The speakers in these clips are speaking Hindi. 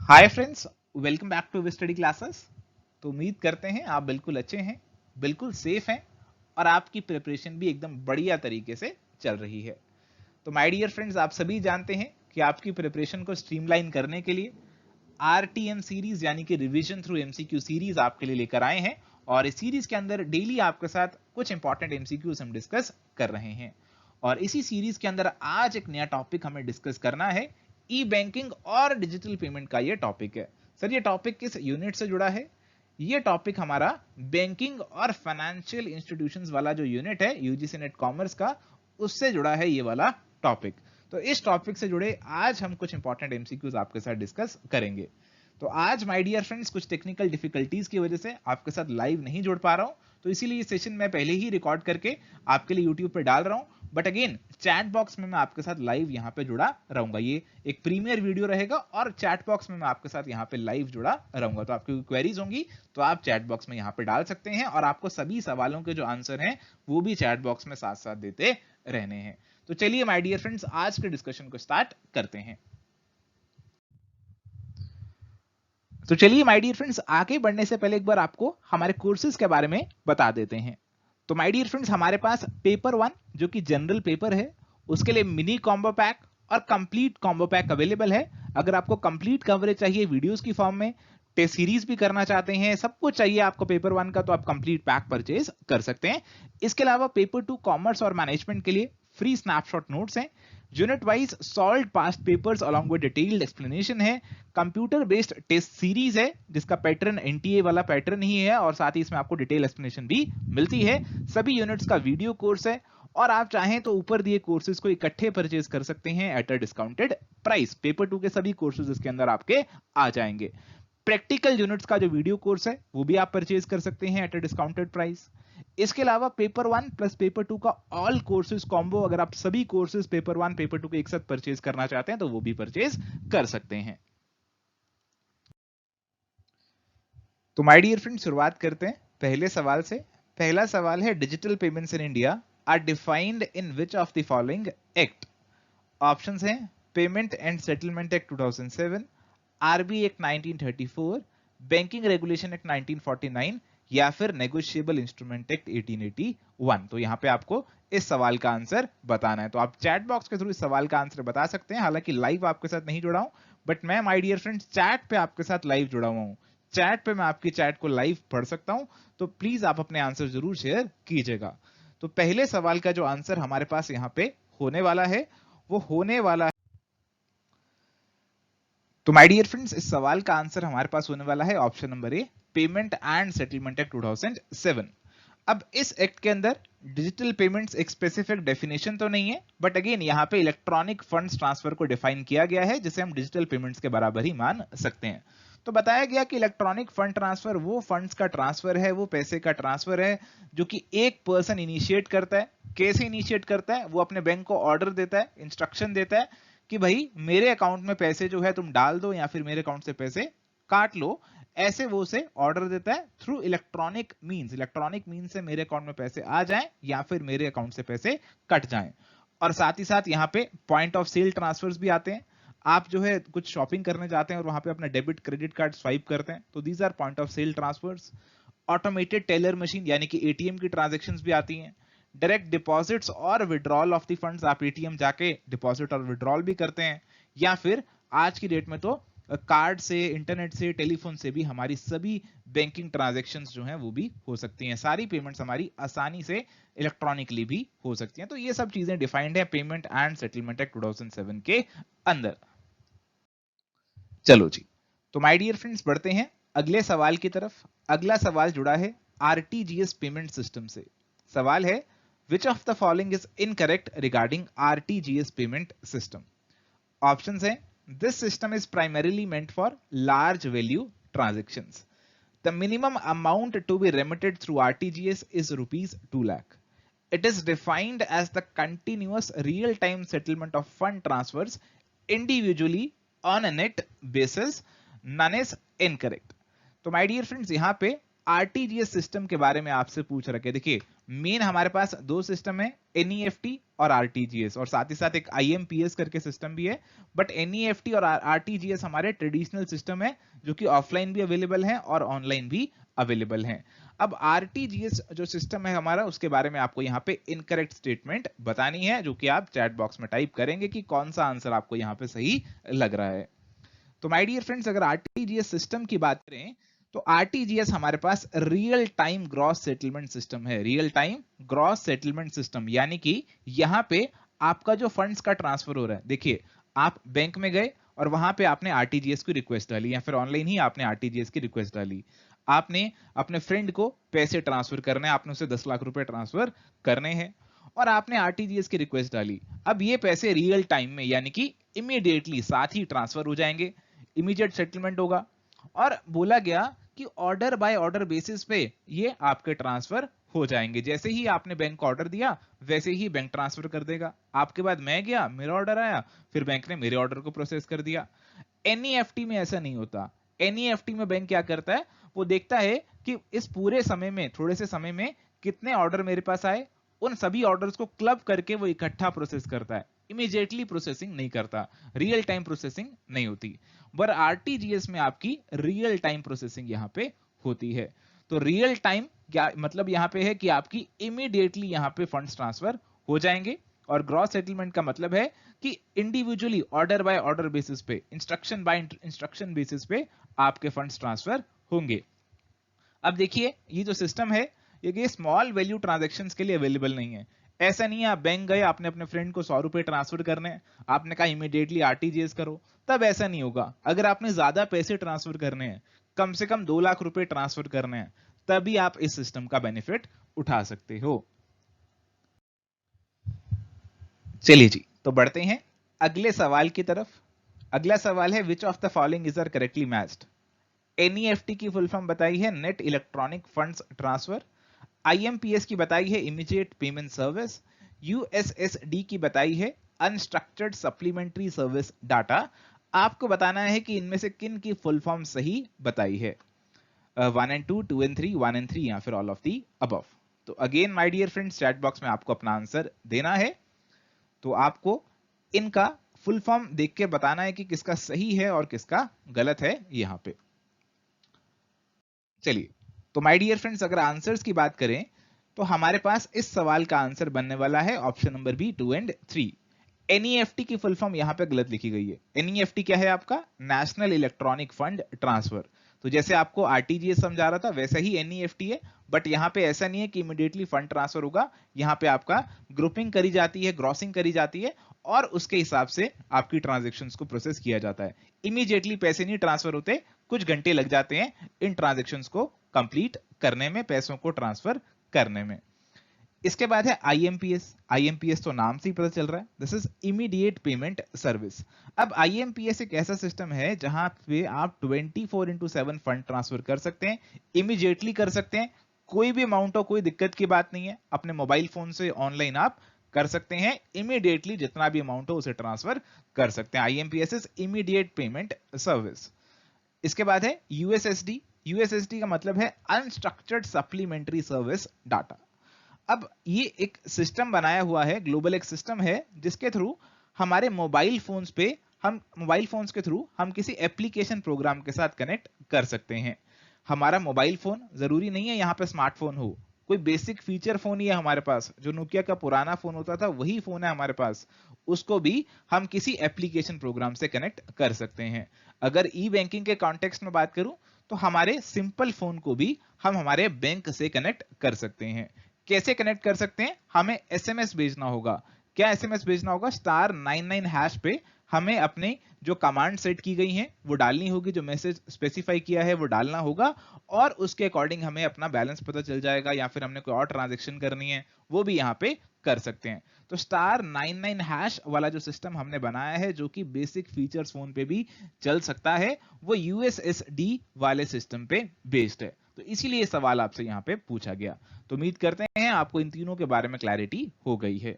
Hi friends, welcome back to study classes. तो उम्मीद करते हैं आप बिल्कुल अच्छे हैं, बिल्कुल सेफ हैं और आपकी प्रिपरेशन भी एकदम बढ़िया तरीके से चल रही है। तो माय डियर फ्रेंड्स, आप सभी जानते हैं कि आपकी प्रिपरेशन को स्ट्रीमलाइन करने के लिए आरटीएम सीरीज यानी कि रिवीजन थ्रू एमसीक्यू सीरीज आपके लिए लेकर आए हैं और इस सीरीज के अंदर डेली आपके साथ कुछ इंपॉर्टेंट एमसीक्यूज हम डिस्कस कर रहे हैं। और इसी सीरीज के अंदर आज एक नया टॉपिक हमें डिस्कस करना है। ई बैंकिंग और डिजिटल पेमेंट का ये टॉपिक है। सर, ये टॉपिक किस यूनिट से जुड़ा है? ये टॉपिक हमारा बैंकिंग और फाइनेंशियल इंस्टीट्यूशंस वाला जो यूनिट है यूजीसी नेट कॉमर्स का, उससे जुड़ा है ये वाला टॉपिक। तो इस टॉपिक से जुड़े आज हम कुछ इंपॉर्टेंट एमसीक्यूज आपके साथ डिस्कस करेंगे। तो आज माय डियर फ्रेंड्स कुछ टेक्निकल डिफिकल्टीज की वजह से आपके साथ लाइव नहीं जुड़ पा रहा हूं, तो इसीलिए ये सेशन मैं पहले ही रिकॉर्ड करके आपके लिए यूट्यूब पे डाल रहा हूं। बट अगेन चैट बॉक्स में मैं आपके साथ लाइव यहाँ पे जुड़ा रहूंगा। ये एक प्रीमियर वीडियो रहेगा और चैट बॉक्स में मैं आपके साथ यहाँ पे लाइव जुड़ा रहूंगा। तो आपकी क्वेरीज होंगी तो आप चैट बॉक्स में यहाँ पे डाल सकते हैं और आपको सभी सवालों के जो आंसर हैं वो भी चैट बॉक्स में साथ साथ देते रहने हैं। तो चलिए माय डियर फ्रेंड्स, आज के डिस्कशन को स्टार्ट करते हैं। तो चलिए माय डियर फ्रेंड्स, आगे बढ़ने से पहले एक बार आपको हमारे कोर्सेज के बारे में बता देते हैं। तो माय डियर फ्रेंड्स, हमारे पास पेपर 1 जो कि जनरल पेपर है, उसके लिए मिनी कॉम्बो पैक और कंप्लीट कॉम्बो पैक अवेलेबल है। अगर आपको कंप्लीट कवरेज चाहिए वीडियोस की फॉर्म में, टेस्ट सीरीज भी करना चाहते हैं, सब कुछ चाहिए आपको पेपर 1 का, तो आप कंप्लीट पैक परचेज कर सकते हैं। इसके अलावा पेपर 2 कॉमर्स और मैनेजमेंट के लिए फ्री स्नैपशॉट नोट्स हैं, unit wise solve past papers along with detailed explanation है, कंप्यूटर बेस्ड टेस्ट सीरीज है जिसका पैटर्न एनटीए वाला पैटर्न ही है और साथ ही इसमें आपको डिटेल एक्सप्लेनेशन भी मिलती है, सभी यूनिट्स का वीडियो कोर्स है और आप चाहें तो ऊपर दिए कोर्सेज को इकट्ठे परचेज कर सकते हैं at a discounted price. Paper 2 के सभी कोर्सेज इसके अंदर आपके आ जाएंगे। प्रैक्टिकल यूनिट्स का जो वीडियो कोर्स है वो भी आप परचेज कर सकते हैं एट अ डिस्काउंटेड प्राइस। इसके अलावा पेपर 1 प्लस पेपर 2 का ऑल कोर्सेज कॉम्बो, अगर आप सभी कोर्सेज पेपर 1 पेपर 2 के एक साथ परचेज करना चाहते हैं तो वो भी परचेज कर सकते हैं। तो माय डियर फ्रेंड, शुरुआत करते हैं पहले सवाल से। पहला सवाल है, digital payments in India are defined in which of the following act? Options हैं payment and settlement act 2007, RB act 1934, banking regulation act 1949 या फिर नेगोशिएबल इंस्ट्रूमेंट एक्ट 1881। तो यहाँ पे आपको इस सवाल का आंसर बताना है। तो आप चैट बॉक्स के थ्रू इस सवाल का आंसर बता सकते हैं। हालांकि लाइव आपके साथ नहीं जुड़ा हूं, बट मैं माय डियर फ्रेंड्स चैट पे आपके साथ लाइव जुड़ा हुआ हूं। चैट पे मैं आपकी चैट को लाइव पढ़ सकता हूं, तो प्लीज आप अपने आंसर जरूर शेयर कीजिएगा। तो पहले सवाल का जो आंसर हमारे पास यहाँ पे होने वाला है वो होने वाला है। तो माय डियर फ्रेंड्स, इस सवाल का आंसर हमारे पास होने वाला है option number A, payment and settlement act 2007। अब इस एक्ट के अंदर डिजिटल पेमेंट्स एक स्पेसिफिक डेफिनेशन तो नहीं है, बट अगेन यहाँ पे इलेक्ट्रॉनिक फंड्स ट्रांसफर को डिफाइन किया गया है जिसे हम डिजिटल पेमेंट्स के बराबर ही मान सकते हैं। तो बताया गया कि इलेक्ट्रॉनिक फंड ट्रांसफर वो फंड्स का ट्रांसफर है, वो पैसे का ट्रांसफर है जो कि एक पर्सन इनिशिएट करता है। कैसे इनिशिएट करता है? वो अपने बैंक को ऑर्डर देता है, इंस्ट्रक्शन देता है कि भाई मेरे अकाउंट में पैसे जो है तुम डाल दो या फिर मेरे अकाउंट से पैसे काट लो। ऐसे वो उसे ऑर्डर देता है through electronic means. Electronic means से मेरे अकाउंट में पैसे आ जाएं या फिर मेरे अकाउंट से पैसे कट जाएं। और साथ ही साथ यहाँ पे पॉइंट ऑफ सेल ट्रांसफर्स भी आते हैं। आप जो है कुछ शॉपिंग करने जाते हैं और वहां पे अपना डेबिट क्रेडिट कार्ड स्वाइप करते हैं, तो these are point of sale transfers. Automated teller machine यानी कि एटीएम की ट्रांजैक्शंस भी आती हैं। डायरेक्ट डिपॉजिट्स और विड्रॉल ऑफ द फंड्स, आप एटीएम जाके डिपॉजिट और विड्रॉल भी करते हैं। या फिर आज की डेट में तो कार्ड से, इंटरनेट से, टेलीफोन से भी हमारी सभी बैंकिंग ट्रांजैक्शंस जो हैं वो भी हो सकती हैं। सारी पेमेंट्स हमारी आसानी से इलेक्ट्रॉनिकली भी हो सकती हैं। तो ये सब चीजें डिफाइंड है पेमेंट एंड सेटलमेंट एक्ट 2007 के अंदर। चलो जी, तो माय डियर फ्रेंड्स बढ़ते हैं अगले सवाल की तरफ। अगला सवाल जुड़ा है आरटीजीएस पेमेंट सिस्टम से। सवाल है, which of the following is incorrect regarding RTGS payment system? Options हैं, this system is primarily meant for large value transactions. The minimum amount to be remitted through RTGS is rupees 2 lakh. It is defined as the continuous real-time settlement of fund transfers individually on a net basis. None is incorrect. तो माय डियर फ्रेंड्स, यहाँ पे आरटीजीएस सिस्टम के बारे में आपसे पूछ रखे। देखिए मेन हमारे पास दो सिस्टम है, एनईएफटी और आरटीजीएस, और साथ ही साथ एक आईएमपीएस करके सिस्टम भी है। बट एनईएफटी और आरटीजीएस हमारे ट्रेडिशनल सिस्टम है जो कि ऑफलाइन भी अवेलेबल है और ऑनलाइन भी अवेलेबल है। अब आरटीजीएस जो सिस्टम है हमारा, उसके बारे में आपको यहाँ पे इनकरेक्ट स्टेटमेंट बतानी है, जो कि आप चैट बॉक्स में टाइप करेंगे कि कौन सा आंसर आपको यहाँ पे सही लग रहा है। तो माय डियर फ्रेंड्स, अगर आरटीजीएस सिस्टम की बात करें तो आरटीजीएस हमारे पास real time gross settlement system है। Real time gross settlement system यानी कि यहां पे आपका जो फंड्स का ट्रांसफर हो रहा है, देखिए आप बैंक में गए और वहां पे आपने आरटीजीएस की रिक्वेस्ट डाली, या फिर ऑनलाइन ही आपने आरटीजीएस की रिक्वेस्ट डाली, आपने अपने फ्रेंड को पैसे ट्रांसफर करने हैं, आपने उसे 10 लाख रुपए ट्रांसफर करने हैं और आपने आरटीजीएस की रिक्वेस्ट डाली। अब ये पैसे रियल टाइम में यानी कि इमीडिएटली साथ ही ट्रांसफर हो जाएंगे, इमीडिएट सेटलमेंट होगा। और बोला गया कि ऑर्डर बाय ऑर्डर बेसिस पे ये आपके ट्रांसफर हो जाएंगे। जैसे ही आपने बैंक को ऑर्डर दिया वैसे ही बैंक ट्रांसफर कर देगा। आपके बाद मैं गया, मेरा ऑर्डर आया, फिर बैंक ने मेरे ऑर्डर को प्रोसेस कर दिया। एनईएफटी में ऐसा नहीं होता। एनईएफटी में बैंक क्या करता है, वो देखता है कि इस पूरे समय में, थोड़े से समय में कितने ऑर्डर मेरे पास आए, उन सभी ऑर्डर्स को क्लब करके वो इकट्ठा प्रोसेस करता है, इमीडिएटली प्रोसेसिंग नहीं करता, रियल टाइम प्रोसेसिंग नहीं होती। पर आरटीजीएस में आपकी रियल टाइम प्रोसेसिंग यहां पे होती है। तो रियल टाइम क्या मतलब यहां पे है कि आपकी इमीडिएटली यहां पे फंड्स ट्रांसफर हो जाएंगे, और ग्रॉस सेटलमेंट का मतलब है कि individually order by order basis पे, इंस्ट्रक्शन बाय इंस्ट्रक्शन बेसिस पे आपके फंड्स ट्रांसफर होंगे। अब देखिए ये जो सिस्टम है ये स्मॉल वैल्यू ट्रांजैक्शंस के लिए अवेलेबल नहीं है। ऐसा नहीं है आप बैंक गए, आपने अपने फ्रेंड को 100 रुपए ट्रांसफर करने हैं, आपने कहा इमीडिएटली आरटीजीएस करो, तब ऐसा नहीं होगा। अगर आपने ज्यादा पैसे ट्रांसफर करने हैं, कम से कम 2 लाख रुपए ट्रांसफर करने हैं, तभी आप इस सिस्टम का बेनिफिट उठा सकते हो। चलिए जी, तो बढ़ते हैं अगले सवाल की तरफ। अगला सवाल है which of the following is are correctly matched. NEFT की फुल फॉर्म बताई है net electronic funds transfer, IMPS की बताई है इमीडिएट पेमेंट सर्विस, यूएसएसडी की बताई है अनस्ट्रक्चर्ड सप्लीमेंट्री सर्विस डाटा। आपको बताना है कि इनमें से किन की फुल फॉर्म सही बताई है, 1 एंड 2, 2 एंड 3, 1 एंड 3, या फिर ऑल ऑफ दी अबव। तो again my dear friends, chat box में आपको अपना आंसर देना है। तो आपको इनका फुल फॉर्म देख के बताना है कि किसका सही है और किसका गलत है यहां पे। चलिए, तो माय डियर फ्रेंड्स, अगर आंसर्स की बात करें तो हमारे पास इस सवाल का आंसर बनने वाला है option number B, 2 and 3। NEFT की फुल फॉर्म यहां पे गलत लिखी गई है। एनईएफटी क्या है आपका, नेशनल इलेक्ट्रॉनिक फंड ट्रांसफर। तो जैसे आपको आरटीजीएस समझा रहा था वैसा ही एनईएफटी है, बट यहां पे ऐसा नहीं है कि इमीडिएटली फंड ट्रांसफर होगा। यहां पे आपका ग्रुपिंग करी जाती है, ग्रॉसिंग करी जाती है, और उसके हिसाब से आपकी ट्रांजेक्शन्स को प्रोसेस किया जाता है। इमीडिएटली पैसे नहीं ट्रांसफर होते, कुछ घंटे लग जाते हैं इन ट्रांजेक्शन्स को कंप्लीट करने में, पैसों को ट्रांसफर करने में। इसके बाद है आईएमपीएस। आईएमपीएस तो नाम से ही पता चल रहा है, this is immediate payment service. अब आईएमपीएस एक ऐसा सिस्टम है जहां पे आप 24/7 फंड ट्रांसफर कर सकते हैं, इमीडिएटली कर सकते हैं, कोई भी अमाउंट हो, कोई दिक्कत की बात नहीं है। अपने मोबाइल फोन से ऑनलाइन आप कर सकते हैं, इमीडिएटली जितना भी अमाउंट हो उसे ट्रांसफर कर सकते हैं। IMPS is immediate payment service. इसके बाद है यूएसएसडी। यूएसएसडी का मतलब है अनस्ट्रक्चर्ड सप्लीमेंट्री सर्विस डाटा। अब ये एक सिस्टम बनाया हुआ है, ग्लोबल एक सिस्टम है जिसके थ्रू हमारे मोबाइल फोन्स पे, हम मोबाइल फोन्स के थ्रू हम किसी एप्लीकेशन प्रोग्राम के साथ कनेक्ट कर सकते हैं। हमारा मोबाइल फोन जरूरी नहीं है यहाँ पे स्मार्टफोन हो, कोई बेसिक फीचर फोन ही है हमारे पास, जो नोकिया का पुराना फोन होता था वही फोन है हमारे पास, उसको भी हम किसी एप्लीकेशन प्रोग्राम से कनेक्ट कर सकते हैं। अगर ई बैंकिंग के कॉन्टेक्स्ट में बात करूं तो हमारे सिंपल फोन को भी हम हमारे बैंक से कनेक्ट कर सकते हैं। कैसे कनेक्ट कर सकते हैं, हमें एसएमएस भेजना होगा। क्या एसएमएस भेजना होगा, *99# पे हमें अपने जो कमांड सेट की गई हैं वो डालनी होगी, जो मैसेज स्पेसिफाई किया है वो डालना होगा, और उसके अकॉर्डिंग हमें अपना बैलेंस पता चल जाएगा, या फिर हमने कोई और ट्रांजैक्शन करनी है वो भी यहाँ पे कर सकते हैं। तो *99# वाला जो सिस्टम हमने बनाया है, जो कि बेसिक फीचर्स फोन पे भी चल सकता है, वो यूएसएसडी वाले सिस्टम पे बेस्ड है। तो इसीलिए ये सवाल आपसे यहाँ पे पूछा गया। तो उम्मीद करते हैं आपको इन तीनों के बारे में क्लैरिटी हो गई है।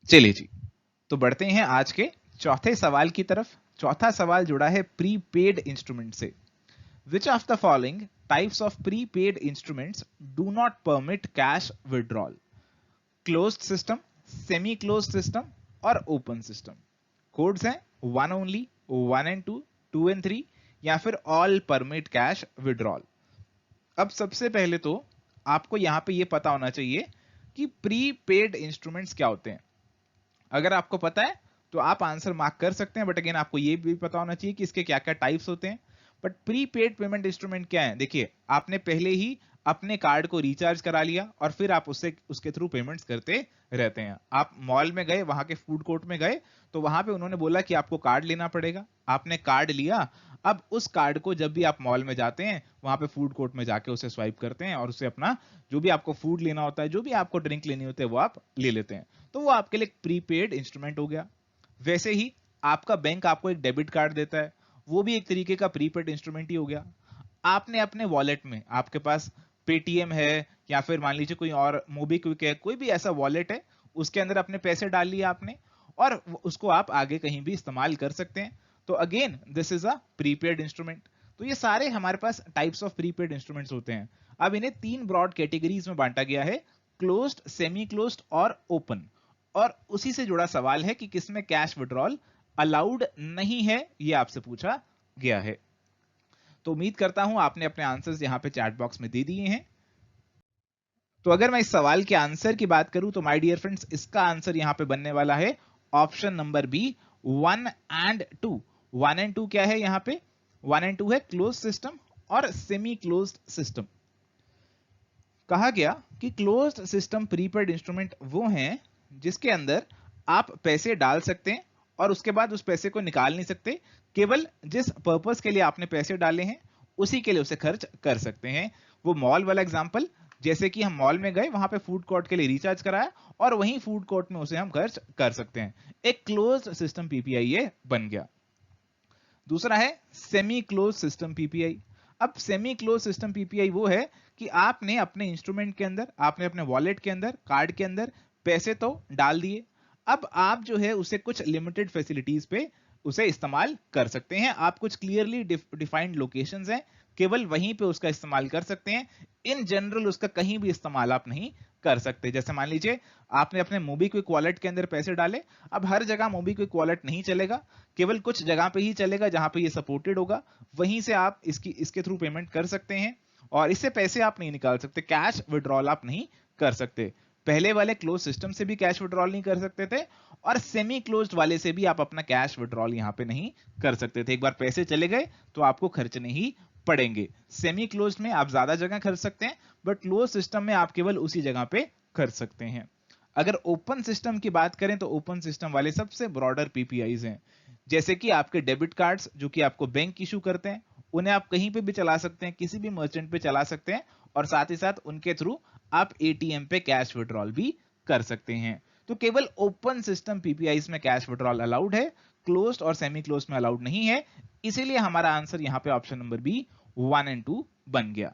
चलिए जी, तो बढ़ते हैं आज के चौथे सवाल की तरफ। चौथा सवाल जुड़ा है प्रीपेड इंस्ट्रूमेंट से। Which of the following types of prepaid instruments do not permit cash withdrawal? Closed system, semi closed system और open system. कोड्स हैं 1 only, 1 and 2, 2 and 3 या फिर all permit cash withdrawal. अब सबसे पहले तो आपको यहां पे ये पता होना चाहिए कि प्रीपेड इंस्ट्रूमेंट्स क्या होते हैं. अगर आपको पता है तो आप आंसर मार्क कर सकते हैं, बट अगेन आपको ये भी पता होना चाहिए कि इसके क्या क्या टाइप्स होते हैं. बट प्रीपेड पेमेंट इंस्ट्रूमेंट क्या है? देखिए, आपने पहले ही अपने कार्ड को रिचार्ज करा लिया और फिर आप उसके थ्रू पेमेंट्स करते रहते हैं. आप मॉल में गए, वहां के फूड कोर्ट में गए, तो वहां पे उन्होंने बोला कि आपको कार्ड लेना पड़ेगा. आपने कार्ड लिया. अब उस कार्ड को जब भी आप मॉल में जाते हैं, वहां पे फूड कोर्ट में जाके उसे स्वाइप करते हैं और उसे अपना जो भी आपको फूड लेना होता है, जो भी आपको ड्रिंक लेनी होती है, वो आप ले लेते हैं. तो वो आपके लिए प्रीपेड इंस्ट्रूमेंट हो गया. वैसे ही आपका बैंक आपको एक डेबिट कार्ड देता है, वो भी एक तरीके का प्रीपेड इंस्ट्रूमेंट ही हो गया. आपने अपने वॉलेट में, आपके पास पेटीएम है या फिर मान लीजिए कोई और मोबीक्विक है, कोई भी ऐसा वॉलेट है, उसके अंदर अपने पैसे डाल लिए आपने और उसको आप आगे कहीं भी इस्तेमाल कर सकते हैं. तो again this is a prepaid instrument. तो ये सारे हमारे पास टाइप्स ऑफ प्रीपेड इंस्ट्रूमेंट्स होते हैं. अब इन्हें 3 ब्रॉड कैटेगरीज में बांटा गया है, क्लोज्ड, सेमी क्लोज्ड और ओपन. और उसी से जुड़ा सवाल है कि किसमें कैश विड्रॉल अलाउड नहीं है, ये आपसे पूछा गया है. तो उम्मीद करता हूं आपने अपने आंसर्स यहां पे चैट बॉक्स में दे दिए हैं. तो अगर मैं इस सवाल के आंसर की बात करूं तो माय डियर फ्रेंड्स, इसका आंसर यहां पे बनने वाला है option number B, 1 and 2. 1 and 2 क्या है? यहां पे 1 and 2 है क्लोज सिस्टम और सेमी क्लोज्ड सिस्टम. कहा गया कि क्लोज्ड सिस्टम प्रीपेड इंस्ट्रूमेंट वो हैं जिसके अंदर आप पैसे डाल सकते हैं और उसके बाद उस पैसे को निकाल नहीं सकते. केवल जिस पर्पस के लिए आपने पैसे डाले हैं उसी के लिए उसे खर्च कर सकते हैं. वो मॉल वाला एग्जांपल, जैसे कि हम मॉल में गए, वहां पे फूड कोर्ट के लिए रिचार्ज कराया और वहीं फूड कोर्ट में उसे हम खर्च कर सकते हैं. एक क्लोज्ड सिस्टम पीपीआई ये बन गया. दूसरा है सेमी क्लोज सिस्टम पीपीआई. अब सेमी क्लोज सिस्टम पीपीआई वो है कि आपने अपने इंस्ट्रूमेंट के अंदर, आपने अपने वॉलेट के अंदर, कार्ड के अंदर पैसे तो डाल दिए. अब आप जो है उसे कुछ लिमिटेड फैसिलिटीज पे उसे इस्तेमाल कर सकते हैं. आप कुछ क्लियरली डिफाइंड लोकेशंस हैं, केवल वहीं पे उसका इस्तेमाल कर सकते हैं. इन जनरल उसका कहीं भी इस्तेमाल आप नहीं कर सकते. जैसे मान लीजिए आपने अपने मोबीक्विक वॉलेट के अंदर पैसे डाले. अब हर जगह मोबीक्विक वॉलेट नहीं चलेगा, केवल कुछ जगह पे ही चलेगा जहां पे ये सपोर्टेड होगा. वहीं से आप इसके थ्रू पेमेंट कर सकते हैं और इससे पैसे आप नहीं निकाल सकते. कैश विड्रॉल आप नहीं कर सकते. पहले वाले क्लोज सिस्टम से भी कैश विड्रॉल नहीं कर सकते थे और सेमी क्लोज्ड वाले से भी आप अपना कैश विड्रॉल यहां पे नहीं कर सकते थे. एक बार पैसे चले गए तो आपको खर्चने ही पड़ेंगे. सेमी क्लोज्ड में आप ज्यादा जगह खर्च सकते हैं, बट क्लोज सिस्टम में आप केवल उसी जगह पे खर्च सकते हैं. अगर ओपन सिस्टम की बात करें तो ओपन सिस्टम वाले सबसे ब्रॉडर पीपीआईज हैं. जैसे कि आपके डेबिट कार्ड्स जो कि आपको बैंक इशू करते हैं, उन्हें आप कहीं पे भी चला सकते हैं, किसी भी मर्चेंट पे चला सकते हैं और साथ ही साथ उनके थ्रू आप एटीएम पे कैश विड्रॉल भी कर सकते हैं. तो केवल ओपन सिस्टम पीपीआईज में कैश विड्रॉल अलाउड है, क्लोज्ड और सेमी क्लोज्ड में अलाउड नहीं है. इसीलिए हमारा आंसर यहां पे ऑप्शन नंबर बी 1 and 2 बन गया.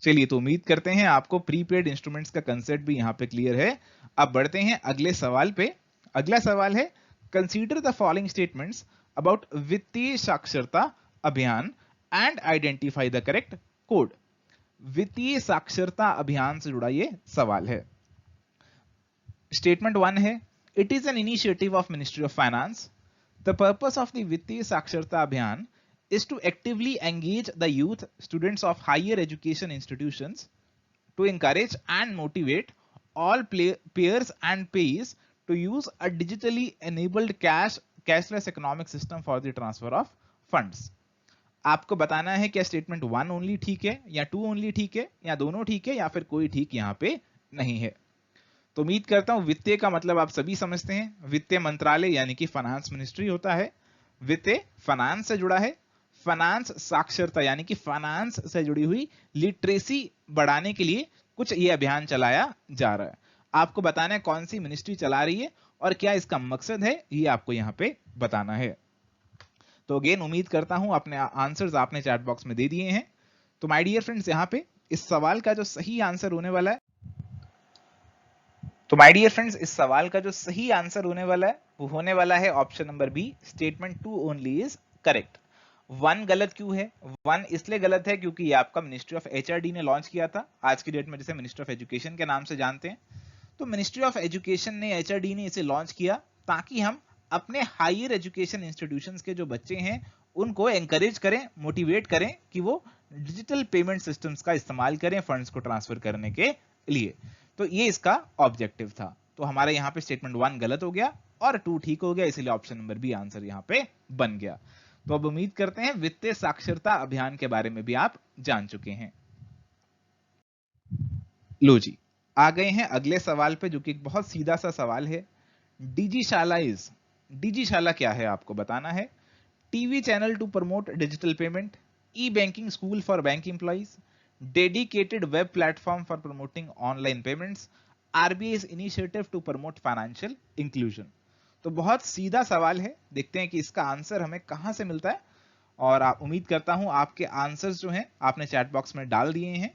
चलिए, तो उम्मीद करते हैं आपको प्रीपेड इंस्ट्रूमेंट्स का कंसेप्ट भी यहां पे क्लियर है. अब बढ़ते हैं अगले सवाल पे. अगला सवाल है, consider the following statements about वित्तीय साक्षरता अभियान and identify the correct code. वित्तीय साक्षरता अभियान से जुड़ा ये सवाल है. स्टेटमेंट 1 है, it is an initiative of ministry of finance. The purpose of the वित्तीय साक्षरता अभियान is to actively engage the youth students of higher education institutions to encourage and motivate all peers and payees to use a digitally enabled cashless economic system for the transfer of funds. आपको बताना है क्या स्टेटमेंट 1 ओनली ठीक है या 2 ओनली ठीक है या दोनों ठीक है या फिर कोई ठीक यहां पे नहीं है. तो उम्मीद करता हूं वित्तीय का मतलब आप सभी समझते हैं. वित्तीय मंत्रालय यानी कि फाइनेंस मिनिस्ट्री होता है. वित्तीय फाइनेंस से जुड़ा है. फाइनेंस साक्षरता यानी कि फाइनेंस से जुड़ी हुई लिटरेसी बढ़ाने के लिए कुछ ये अभियान चलाया जा रहा है. आपको बताना है कौन सी मिनिस्ट्री चला रही है और क्या इसका मकसद है, ये आपको यहां पे बताना है. तो अगेन उम्मीद करता हूं अपने आंसर्स आपने चैट बॉक्स में दे दिए हैं. तो माय डियर फ्रेंड्स, यहां पे इस सवाल का जो सही आंसर होने वाला है, इस सवाल का जो सही आंसर होने वाला है वो होने वाला है option number B, statement 2 only is correct. One गलत क्यों है? वन इसलिए गलत है क्योंकि ये आपका मिनिस्ट्री ऑफ एचआरडी ने लॉन्च किया था, आज की डेट में जिसे मिनिस्ट्री ऑफ एजुकेशन के नाम से जानते हैं। तो मिनिस्ट्री ऑफ एजुकेशन ने, एचआरडी ने इसे लॉन्च किया ताकि हम अपने हायर एजुकेशन इंस्टीट्यूशंस के जो बच्चे हैं उनको एनकरेज करें, मोटिवेट करें कि वो डिजिटल पेमेंट सिस्टम्स का इस्तेमाल करें फंड्स को ट्रांसफर करने के लिए। तो ये इसका ऑब्जेक्टिव था। तो हमारा यहाँ पे स्टेटमेंट 1 गलत हो गया और 2 ठीक हो गया, इसलिए ऑप्शन नंबर बी आंसर यहाँ पे बन गया। तो अब उम्मीद करते हैं वित्तीय साक्षरता अभियान के बारे में भी आप जान चुके हैं। लो जी, आ गए हैं अगले सवाल पे, जो कि एक बहुत सीधा सा सवाल है। डिजिशाला क्या है आपको बताना है। TV channel to promote digital payment, e banking school for bank employees, dedicated web platform for promoting online payments, RBI initiative to promote financial inclusion. तो बहुत सीधा सवाल है, देखते हैं कि इसका आंसर हमें कहां से मिलता है। और आप, उम्मीद करता हूं आपके आंसर्स जो हैं आपने चैट बॉक्स में डाल दिए हैं।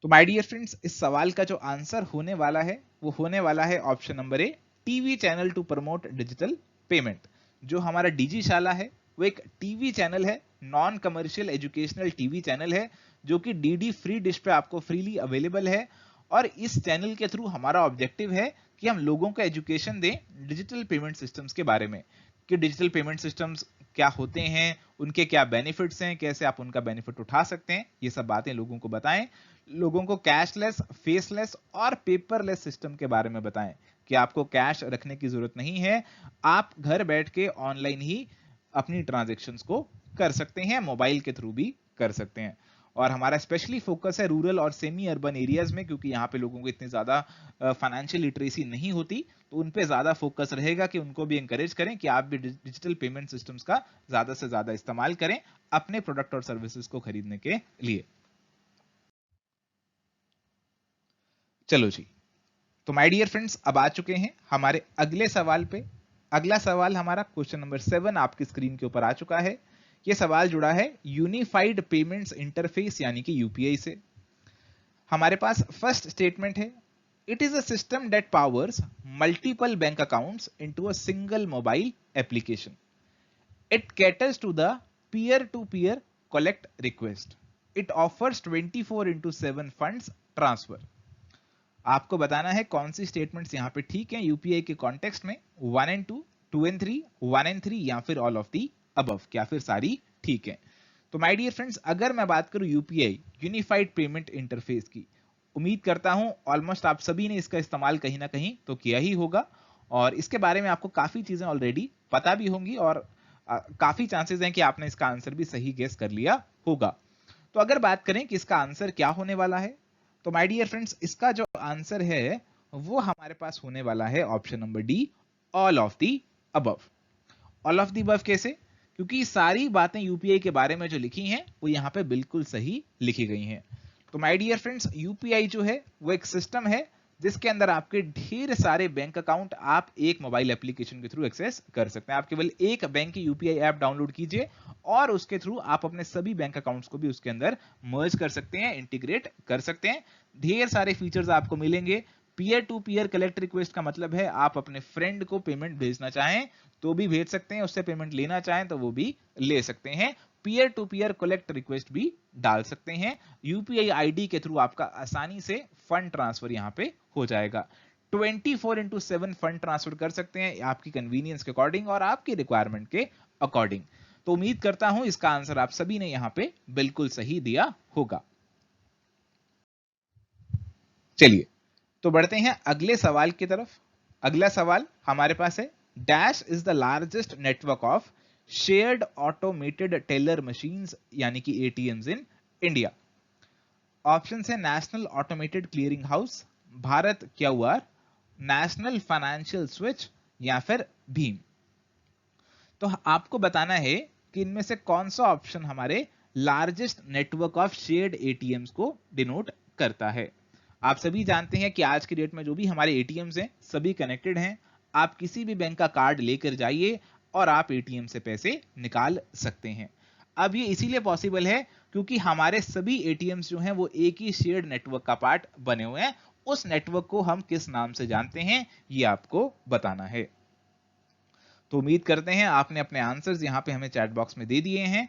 तो माय डियर फ्रेंड्स, इस सवाल का जो आंसर होने वाला है वो होने वाला है option number A, TV channel to promote digital payment. जो हमारा डिजिशाला है वो एक टीवी चैनल है, non commercial educational TV channel है, जो कि डीडी फ्री डिश पे आपको फ्रीली अवेलेबल है। और इस चैनल के थ्रू हमारा ऑब्जेक्टिव है कि हम लोगों को एजुकेशन दें डिजिटल पेमेंट सिस्टम्स के बारे में, कि डिजिटल पेमेंट सिस्टम्स क्या होते हैं, उनके क्या बेनिफिट्स हैं, कैसे आप उनका बेनिफिट उठा सकते हैं, ये सब बातें लोगों को बताएं। लोगों को कैशलेस, फेसलेस और पेपरलेस सिस्टम के बारे में बताएं कि आपको कैश रखने की जरूरत नहीं है, आप घर बैठ के ऑनलाइन ही अपनी ट्रांजैक्शंस को कर सकते हैं, मोबाइल के थ्रू भी कर सकते हैं। और हमारा स्पेशली फोकस है रूरल और सेमी अर्बन एरियाज में, क्योंकि यहाँ पे लोगों को इतनी ज्यादा फाइनेंशियल लिटरेसी नहीं होती, तो उन पे ज्यादा फोकस रहेगा कि उनको भी एंकरेज करें कि आप भी डिजिटल पेमेंट सिस्टम्स का ज्यादा से ज्यादा इस्तेमाल करें अपने प्रोडक्ट और सर्विसेज को खरीदने के लिए। चलो जी, तो माय डियर फ्रेंड्स, अब आ चुके हैं हमारे अगले सवाल पे। अगला सवाल हमारा क्वेश्चन नंबर 7 आपकी स्क्रीन के ऊपर आ चुका है। ये सवाल जुड़ा है यूनिफाइड पेमेंट्स इंटरफेस यानी कि यूपीआई से। हमारे पास फर्स्ट स्टेटमेंट है, it is a system that powers multiple bank accounts into a single mobile application. It caters to the peer to peer collect request. It offers 24/7 funds transfer. आपको बताना है कौन सी स्टेटमेंट्स यहाँ पे ठीक है यूपीआई के कॉन्टेक्स्ट में, 1 एंड 2, 2 एंड 3, 1 एंड 3, या फिर ऑल ऑफ दी अबव, क्या फिर सारी ठीक है। तो माय डियर फ्रेंड्स, अगर मैं बात करूं यूपीआई यूनिफाइड पेमेंट इंटरफेस की, उम्मीद करता हूं ऑलमोस्ट आप सभी ने इसका इस्तेमाल कहीं ना कहीं तो किया ही होगा, और इसके बारे में आपको काफी चीजें ऑलरेडी पता भी होंगी, और काफी चांसेस हैं कि आपने इसका आंसर भी सही गेस कर लिया होगा। तो अगर बात करें कि इसका आंसर क्या होने वाला है, तो माय डियर फ्रेंड्स, इसका जो आंसर है वो हमारे पास होने वाला है option number D, all of the above. All of the above कैसे? क्योंकि सारी बातें यूपीआई के बारे में जो लिखी हैं वो यहाँ पे बिल्कुल सही लिखी गई हैं। तो माय डियर फ्रेंड्स, यूपीआई जो है वो एक सिस्टम है जिसके अंदर आपके ढेर सारे बैंक अकाउंट आप एक मोबाइल एप्लीकेशन के थ्रू एक्सेस कर सकते हैं। आप केवल एक बैंक की यूपीआई ऐप डाउनलोड कीजिए और उसके थ्रू आप अपने सभी बैंक अकाउंट्स को भी उसके अंदर मर्ज कर सकते हैं, इंटीग्रेट कर सकते हैं। ढेर सारे फीचर्स आपको मिलेंगे। Peer to peer collect request का मतलब है आप अपने फ्रेंड को पेमेंट भेजना चाहें तो भी भेज सकते हैं, उससे पेमेंट लेना चाहें तो वो भी ले सकते हैं। Peer to peer collect request भी डाल सकते हैं। यूपीआई आईडी के थ्रू आपका आसानी से फंड ट्रांसफर यहां पे हो जाएगा। 24/7 फंड ट्रांसफर कर सकते हैं आपकी कन्वीनियंस के अकॉर्डिंग और आपकी रिक्वायरमेंट के अकॉर्डिंग। तो उम्मीद करता हूं इसका आंसर आप सभी ने यहां पे बिल्कुल सही दिया होगा। चलिए, तो बढ़ते हैं अगले सवाल की तरफ। अगला सवाल हमारे पास है, dash is the largest network of shared automated teller machines यानी कि एटीएम्स इन इंडिया। ऑप्शन है national automated clearing house, Bharat QR, national financial switch, या फिर भीम। तो आपको बताना है कि इनमें से कौन सा ऑप्शन हमारे largest network of shared ATMs को डिनोट करता है। आप सभी जानते हैं कि आज की डेट में जो भी हमारे एटीएम्स हैं सभी कनेक्टेड हैं। आप किसी भी बैंक का कार्ड लेकर जाइए और आप एटीएम से पैसे निकाल सकते हैं। अब ये इसीलिए पॉसिबल है क्योंकि हमारे सभी एटीएम्स जो हैं वो एक ही शेयर्ड नेटवर्क का पार्ट बने हुए हैं। उस नेटवर्क को हम किस नाम से जानते हैं ये आपको बताना है। तो उम्मीद करते हैं आपने अपने आंसर्स यहाँ पे हमें चैट बॉक्स में दे दिए हैं।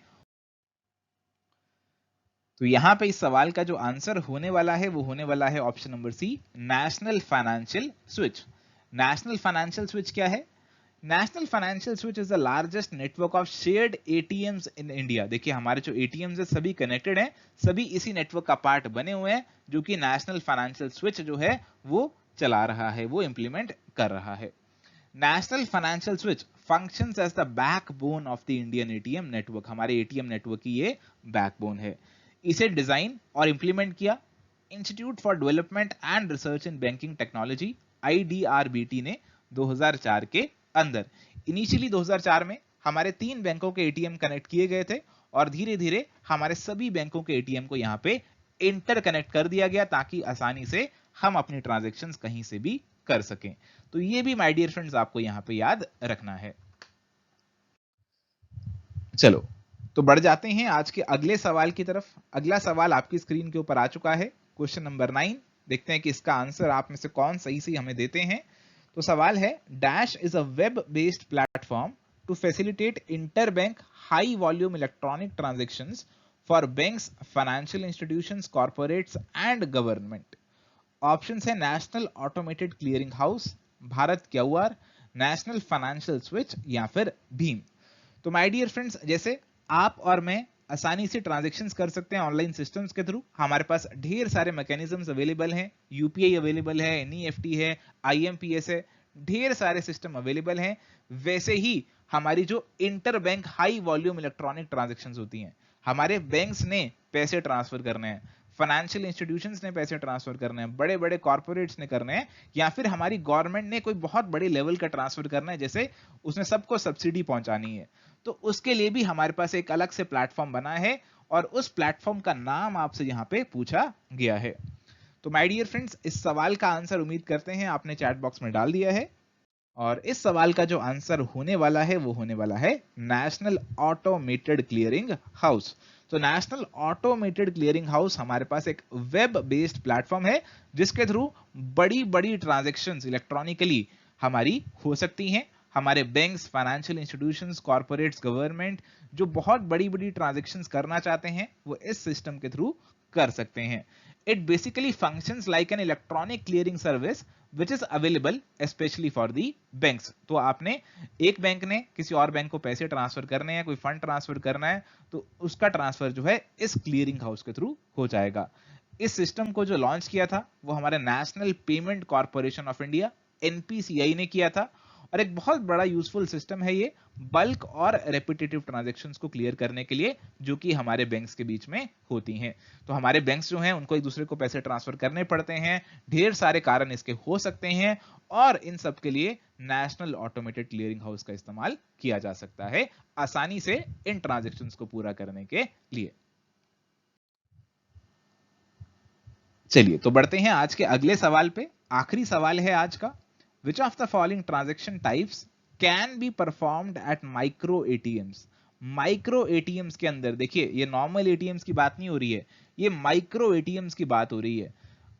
तो यहाँ पे इस सवाल का जो आंसर होने वाला है वो होने वाला है option number C, national financial switch. National financial switch क्या है? National financial switch is the largest network of shared ATMs in India. देखिए हमारे जो एटीएम्स है सभी कनेक्टेड हैं, सभी इसी नेटवर्क का पार्ट बने हुए हैं, जो कि नेशनल फाइनेंशियल स्विच जो है वो चला रहा है, वो इंप्लीमेंट कर रहा है। National financial switch functions as the backbone of the Indian ATM network. हमारे एटीएम नेटवर्क की ये बैकबोन है। इसे डिजाइन और इंप्लीमेंट किया institute for development and research in banking technology IDRBT ने 2004 के अंदर। इनिशियली 2004 में हमारे 3 बैंकों के एटीएम कनेक्ट किए गए थे और धीरे धीरे हमारे सभी बैंकों के एटीएम को यहाँ पे इंटर कनेक्ट कर दिया गया ताकि आसानी से हम अपनी ट्रांजैक्शंस कहीं से भी कर सकें। तो ये भी माय डियर फ्रेंड्स आपको यहाँ पे याद रखना है। चलो तो बढ़ जाते हैं आज के अगले सवाल की तरफ। अगला सवाल आपकी स्क्रीन के ऊपर आ चुका है, क्वेश्चन नंबर 9। देखते हैं कि इसका आंसर आप में से कौन सही से हमें देते हैं। तो सवाल है, dash is a web based platform to facilitate inter bank high volume electronic transactions for banks, financial institutions, corporates and government. Options है national automated clearing house, Bharat QR, national financial switch या फिर भीम। तो माय डियर फ्रेंड्स, जैसे आप और मैं आसानी से ट्रांजैक्शंस कर सकते हैं ऑनलाइन सिस्टम्स के थ्रू, हमारे पास ढेर सारे मैकेनिज्म्स अवेलेबल हैं, यूपीआई अवेलेबल है, एनईएफटी है, आईएमपीएस है, ढेर सारे सिस्टम अवेलेबल हैं। वैसे ही हमारी जो inter bank high volume electronic transactions होती हैं, हमारे बैंक्स ने पैसे ट्रांसफर करने हैं, फाइनेंशियल इंस्टीट्यूशंस ने पैसे ट्रांसफर करने हैं, बड़े बड़े कॉर्पोरेट्स ने करने हैं, या फिर हमारी गवर्नमेंट ने कोई बहुत बड़े लेवल का ट्रांसफर करना है, जैसे उसने सबको सब्सिडी पहुंचानी है, तो उसके लिए भी हमारे पास एक अलग से प्लेटफॉर्म बना है और उस प्लेटफॉर्म का नाम आपसे यहाँ पे पूछा गया है। तो माय डियर फ्रेंड्स, इस सवाल का आंसर उम्मीद करते हैं आपने चैट बॉक्स में डाल दिया है और इस सवाल का जो आंसर होने वाला है वो होने वाला है नेशनल ऑटोमेटेड क्लियरिंग हाउस। तो नेशनल ऑटोमेटेड क्लियरिंग हाउस हमारे पास एक वेब बेस्ड प्लेटफॉर्म है जिसके थ्रू बड़ी बड़ी ट्रांजैक्शंस इलेक्ट्रॉनिकली हमारी हो सकती हैं। हमारे banks, financial institutions, corporates, government जो बहुत बड़ी बड़ी ट्रांजैक्शंस करना चाहते हैं वो इस सिस्टम के थ्रू कर सकते हैं। It basically functions like an electronic clearing service which is available especially for the banks। तो आपने एक बैंक ने किसी और बैंक को पैसे ट्रांसफर करने हैं, कोई फंड ट्रांसफर करना है, तो उसका ट्रांसफर जो है इस क्लियरिंग हाउस के थ्रू हो जाएगा। इस सिस्टम को जो लॉन्च किया था वो हमारे national payment corporation of India NPCI ने किया था और एक बहुत बड़ा यूजफुल सिस्टम है ये बल्क और रेपिटेटिव ट्रांजैक्शंस को क्लियर करने के लिए, जो कि हमारे बैंक्स के बीच में होती हैं। तो हमारे बैंक्स जो हैं उनको एक दूसरे को पैसे ट्रांसफर करने पड़ते हैं, ढेर सारे कारण इसके हो सकते हैं और इन सब के लिए नेशनल ऑटोमेटेड क्लियरिंग हाउस का इस्तेमाल किया जा सकता है आसानी से इन ट्रांजैक्शंस को पूरा करने के लिए। चलिए तो बढ़ते हैं आज के अगले सवाल पे। आखिरी सवाल है आज का, Which of the following transaction types can be performed at micro ATMs? Micro ATMs के अंदर, देखिए ये नॉर्मल एटीएम्स की बात नहीं हो रही है, ये माइक्रो एटीएम्स की बात हो रही है।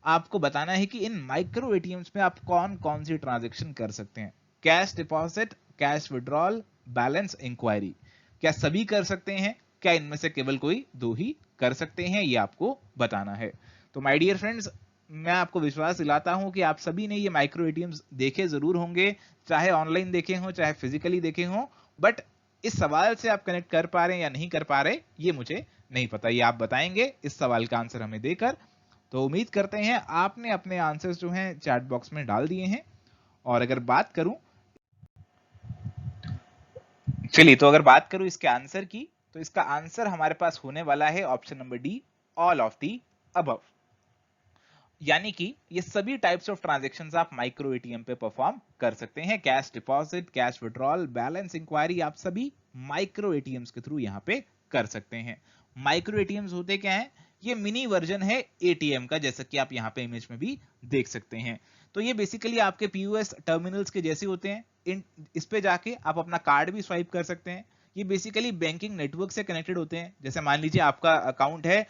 आपको बताना है कि इन माइक्रो एटीएम्स में आप कौन कौन सी ट्रांजैक्शन कर सकते हैं। Cash deposit, cash withdrawal, balance enquiry, क्या सभी कर सकते हैं, क्या इनमें से केवल कोई दो ही कर सकते हैं, ये आपको बताना है। तो माय डियर फ्रेंड्स, मैं आपको विश्वास दिलाता हूं कि आप सभी ने ये माइक्रो एटीएम्स देखे जरूर होंगे, चाहे ऑनलाइन देखे हों चाहे फिजिकली देखे हों, बट इस सवाल से आप कनेक्ट कर पा रहे हैं या नहीं कर पा रहे ये मुझे नहीं पता, ये आप बताएंगे इस सवाल का आंसर हमें देकर। तो उम्मीद करते हैं आपने अपने आंसर्स जो हैं चैट बॉक्स में डाल दिए हैं। और अगर बात करूं, चलिए तो अगर बात करूं इसके आंसर की, तो इसका आंसर हमारे पास होने वाला है option number D, all of the above. यानी कि ये सभी टाइप्स ऑफ ट्रांजैक्शंस आप माइक्रो एटीएम पे परफॉर्म कर सकते हैं। Cash deposit, cash withdrawal, balance enquiry, आप सभी माइक्रो एटीएम्स के थ्रू यहाँ पे कर सकते हैं। माइक्रो एटीएम्स होते क्या हैं? ये मिनी वर्जन है एटीएम का, जैसा कि आप यहाँ पे इमेज में भी देख सकते हैं। तो ये बेसिकली आपके पीओएस टर्मिनल्स के जैसे होते हैं। इस पे जाके आप अपना कार्ड भी स्वाइप कर सकते हैं। ये बेसिकली बैंकिंग नेटवर्क से कनेक्टेड होते हैं। जैसे मान लीजिए आपका अकाउंट है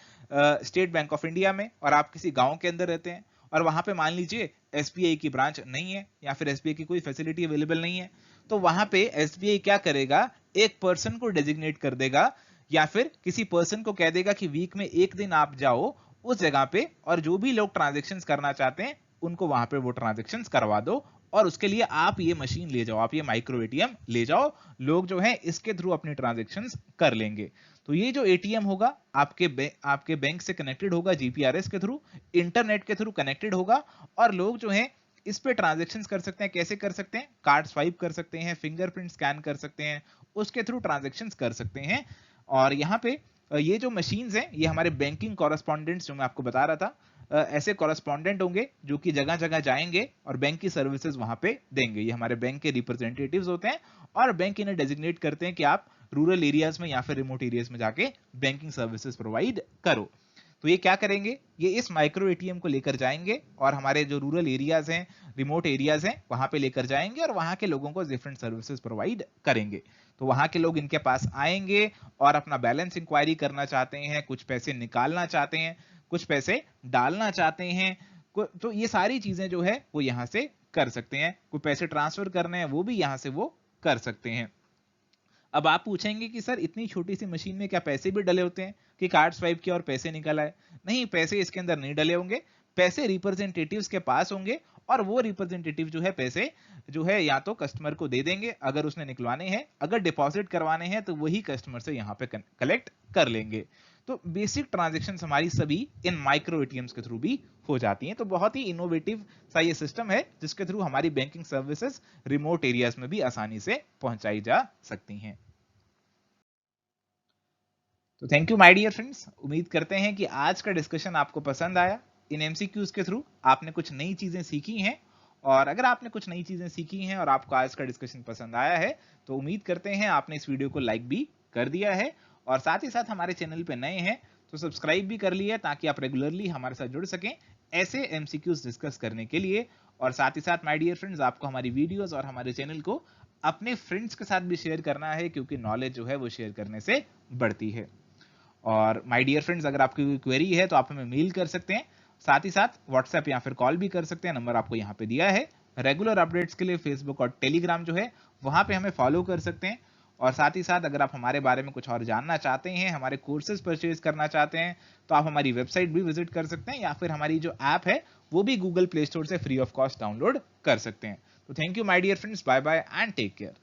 स्टेट बैंक ऑफ इंडिया में और आप किसी गांव के अंदर रहते हैं और वहां पे मान लीजिए एसबीआई की ब्रांच नहीं है या फिर एसबीआई की कोई फैसिलिटी अवेलेबल नहीं है, तो वहां पे एसबीआई क्या करेगा, एक पर्सन को डेजिग्नेट कर देगा या फिर किसी पर्सन को कह देगा कि वीक में एक दिन आप जाओ उस जगह पे और जो भी लोग ट्रांजेक्शन्स करना चाहते हैं उनको वहां पे वो ट्रांजेक्शन्स करवा दो और उसके लिए आप ये मशीन ले जाओ, आप ये माइक्रो एटीएम ले जाओ, लोग जो है इसके थ्रू अपनी ट्रांजेक्शन्स कर लेंगे। तो ये जो एटीएम होगा आपके बैंक से कनेक्टेड होगा, जीपीआरएस के थ्रू, इंटरनेट के थ्रू कनेक्टेड होगा और लोग जो है इस पे ट्रांजेक्शन्स कर सकते हैं। कैसे कर सकते हैं, कार्ड स्वाइप कर सकते हैं, फिंगरप्रिंट स्कैन कर सकते हैं, उसके थ्रू ट्रांजेक्शन्स कर सकते हैं। और यहाँ पे ये जो मशीन्स हैं ये हमारे बैंकिंग कॉरेस्पॉन्डेंट्स जो मैं आपको बता रहा था, ऐसे कॉरेस्पॉन्डेंट होंगे जो कि जगह जगह जाएंगे और बैंक की सर्विसेज वहां पे देंगे। ये हमारे बैंक के रिप्रेजेंटेटिव्स होते हैं और बैंक इन्हें डेजिग्नेट करते हैं कि आप रूरल एरियाज में या फिर रिमोट एरियाज में जाके बैंकिंग सर्विसेज प्रोवाइड करो। तो ये क्या करेंगे, ये इस माइक्रो एटीएम को लेकर जाएंगे और हमारे जो रूरल एरियाज हैं, रिमोट एरियाज हैं, वहां पे लेकर जाएंगे और वहां के लोगों को डिफरेंट सर्विसेज प्रोवाइड करेंगे। तो वहां के लोग इनके पास आएंगे और अपना बैलेंस इंक्वायरी करना चाहते हैं, कुछ पैसे निकालना चाहते हैं, कुछ पैसे डालना चाहते हैं, तो ये सारी चीजें जो है वो यहाँ से कर सकते हैं। कोई पैसे ट्रांसफर करने हैं वो भी यहाँ से वो कर सकते हैं। अब आप पूछेंगे कि सर इतनी छोटी सी मशीन में क्या पैसे भी डले होते हैं कि कार्ड स्वाइप किया और पैसे निकल आए? नहीं, पैसे इसके अंदर नहीं डले होंगे। पैसे रिप्रेजेंटेटिव्स के पास होंगे और वो रिप्रेजेंटेटिव जो है पैसे जो है या तो कस्टमर को दे देंगे अगर उसने निकलवाने हैं, अगर डिपॉजिट करवाने हैं तो वही कस्टमर से यहाँ पे कलेक्ट कर लेंगे। तो बेसिक ट्रांजेक्शन्स हमारी सभी इन माइक्रो एटीएम्स के थ्रू भी हो जाती हैं। तो बहुत ही इनोवेटिव सा ये सिस्टम है जिसके थ्रू हमारी बैंकिंग सर्विसेज रिमोट एरियाज में भी आसानी से पहुंचाई जा सकती हैं। तो thank you my dear friends, उम्मीद करते हैं कि आज का डिस्कशन आपको पसंद आया। इन एमसीक्यूज के थ्रू आपने कुछ नई चीजें सीखी हैं और अगर आपने कुछ नई चीजें सीखी हैं और आपको आज का डिस्कशन पसंद आया है तो उम्मीद करते हैं आपने इस वीडियो को लाइक भी कर दिया है और साथ ही साथ हमारे चैनल पे नए हैं तो सब्सक्राइब भी कर लिया ताकि आप रेगुलरली हमारे साथ जुड़ सकें ऐसे एमसीक्यूज डिस्कस करने के लिए। और साथ ही साथ माय डियर फ्रेंड्स, आपको हमारी वीडियोस और हमारे चैनल को अपने फ्रेंड्स के साथ भी शेयर करना है क्योंकि नॉलेज जो है वो शेयर करने से बढ़ती है। और माय डियर फ्रेंड्स, अगर आपकी कोई क्वेरी है तो आप हमें मेल कर सकते हैं, साथ ही साथ व्हाट्सएप या फिर कॉल भी कर सकते हैं, नंबर आपको यहाँ पे दिया है। रेगुलर अपडेट्स के लिए फेसबुक और टेलीग्राम जो है वहां पे हमें फॉलो कर सकते हैं। और साथ ही साथ अगर आप हमारे बारे में कुछ और जानना चाहते हैं, हमारे कोर्सेज परचेज करना चाहते हैं तो आप हमारी वेबसाइट भी विजिट कर सकते हैं या फिर हमारी जो ऐप है वो भी गूगल प्ले स्टोर से फ्री ऑफ कॉस्ट डाउनलोड कर सकते हैं। तो thank you my dear friends, bye bye and take care.